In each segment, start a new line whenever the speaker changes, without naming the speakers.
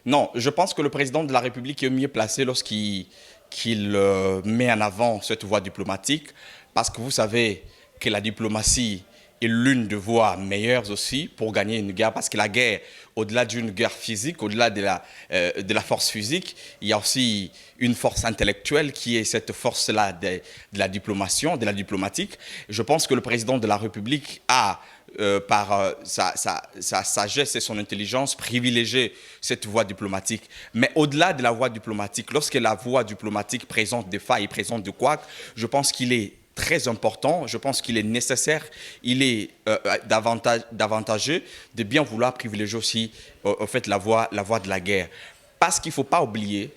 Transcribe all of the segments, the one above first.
Non, je pense que le président de la République est mieux placé lorsqu'il met en avant cette voie diplomatique, parce que vous savez que la diplomatie est l'une des voies meilleures aussi pour gagner une guerre, parce que la guerre, au-delà d'une guerre physique, au-delà de la force physique, il y a aussi une force intellectuelle qui est cette force-là de la diplomatie, de la diplomatique. Je pense que le président de la République a par sa sagesse et son intelligence, privilégier cette voie diplomatique. Mais au-delà de la voie diplomatique, lorsque la voie diplomatique présente des failles, présente des couacs, je pense qu'il est très important, je pense qu'il est nécessaire, il est d'avantageux de bien vouloir privilégier aussi au fait, la voie de la guerre. Parce qu'il ne faut pas oublier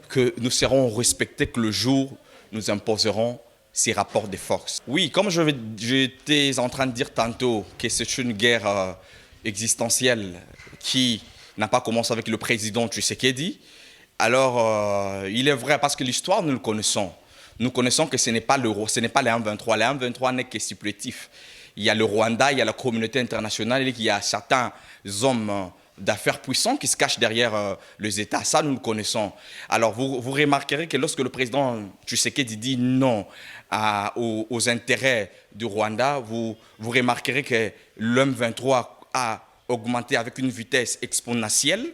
que nous serons respectés que le jour où nous imposerons ces rapports de force. Oui, comme j'étais en train de dire tantôt que c'est une guerre existentielle qui n'a pas commencé avec le président Tshisekedi, alors il est vrai, parce que l'histoire, nous le connaissons. Nous connaissons que ce n'est pas l'euro, ce n'est pas les 1,23. Les 1,23 n'est que supplétif. Il y a le Rwanda, il y a la communauté internationale, il y a certains hommes d'affaires puissants qui se cachent derrière les États. Ça, nous le connaissons. Alors, vous remarquerez que lorsque le président Tshisekedi dit non aux intérêts du Rwanda, vous remarquerez que l'M23 a augmenté avec une vitesse exponentielle,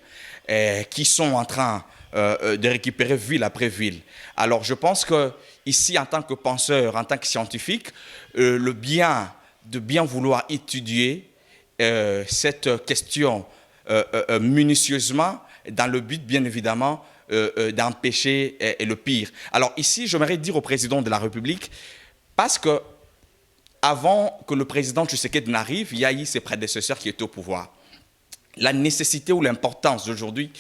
qui sont en train de récupérer ville après ville. Alors, je pense que ici, en tant que penseur, en tant que scientifique, de bien vouloir étudier cette question minutieusement, dans le but, bien évidemment, d'empêcher le pire. Alors ici, j'aimerais dire au président de la République, parce que avant que le président Tshisekedi n'arrive, il y a eu ses prédécesseurs qui étaient au pouvoir. La nécessité ou l'importance d'aujourd'hui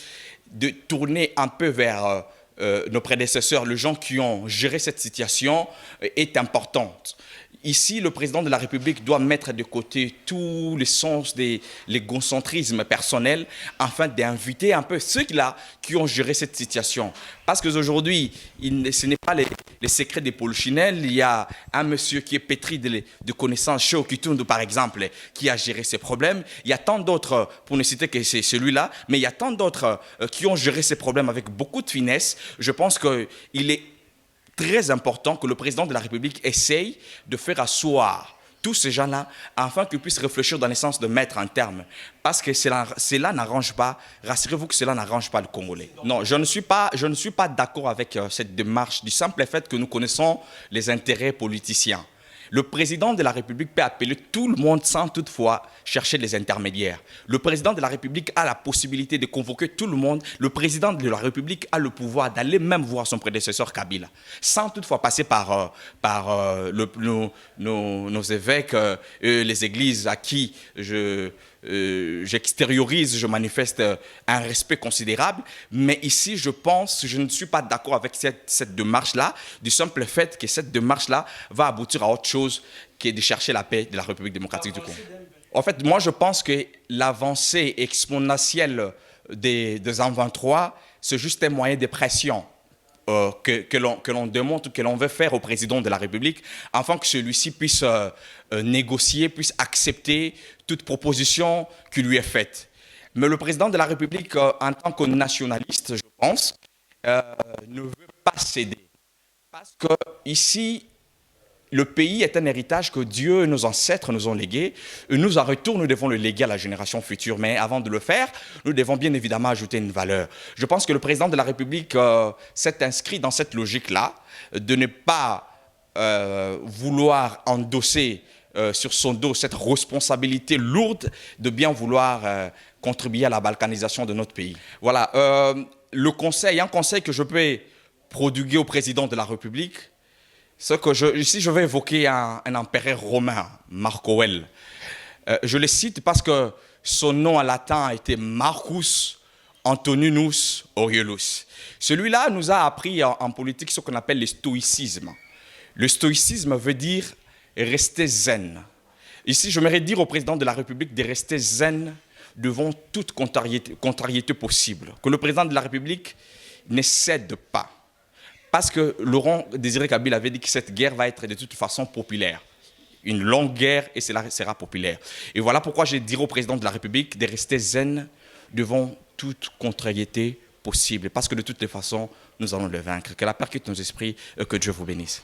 de tourner un peu vers nos prédécesseurs, les gens qui ont géré cette situation, est importante. Ici, le président de la République doit mettre de côté tous les sens de l'égocentrisme personnel afin d'inviter un peu ceux-là qui ont géré cette situation. Parce qu'aujourd'hui, ce n'est pas les secrets des polichinelles. Il y a un monsieur qui est pétri de connaissances, Cheo Kitundu par exemple, qui a géré ces problèmes. Il y a tant d'autres, pour ne citer que c'est celui-là, mais il y a tant d'autres qui ont géré ces problèmes avec beaucoup de finesse. Je pense qu'il est très important que le président de la République essaye de faire asseoir tous ces gens-là afin qu'ils puissent réfléchir dans le sens de mettre un terme. Parce que cela n'arrange pas, rassurez-vous que cela n'arrange pas le Congolais. Non, je ne suis pas d'accord avec cette démarche du simple fait que nous connaissons les intérêts politiciens. Le président de la République peut appeler tout le monde sans toutefois chercher des intermédiaires. Le président de la République a la possibilité de convoquer tout le monde. Le président de la République a le pouvoir d'aller même voir son prédécesseur Kabila, sans toutefois passer par nos évêques, les églises à qui j'extériorise, je manifeste un respect considérable. Mais ici, je ne suis pas d'accord avec cette démarche-là, du simple fait que cette démarche-là va aboutir à autre chose que de chercher la paix de la République démocratique du Congo. En fait, moi, je pense que l'avancée exponentielle des M23, c'est juste un moyen de pression que l'on démontre, que l'on veut faire au président de la République, afin que celui-ci puisse négocier, puisse accepter toute proposition qui lui est faite. Mais le président de la République, en tant que nationaliste, je pense, ne veut pas céder. Parce que ici, le pays est un héritage que Dieu et nos ancêtres nous ont légué. Et nous, en retour, nous devons le léguer à la génération future. Mais avant de le faire, nous devons bien évidemment ajouter une valeur. Je pense que le président de la République s'est inscrit dans cette logique-là, de ne pas vouloir endosser sur son dos cette responsabilité lourde de bien vouloir contribuer à la balkanisation de notre pays. Voilà, un conseil que je peux prodiguer au président de la République, ici, je vais évoquer un empereur romain, Marc Aurèle. Je le cite parce que son nom en latin était Marcus Antoninus Aurelius. Celui-là nous a appris en politique ce qu'on appelle le stoïcisme. Le stoïcisme veut dire rester zen. Ici, j'aimerais dire au président de la République de rester zen devant toute contrariété possible. Que le président de la République ne cède pas. Parce que Laurent Désiré Kabila avait dit que cette guerre va être de toute façon populaire. Une longue guerre et cela sera populaire. Et voilà pourquoi je dirais au président de la République de rester zen devant toute contrariété possible, parce que de toutes les façons, nous allons le vaincre. Que la paix quitte nos esprits et que Dieu vous bénisse.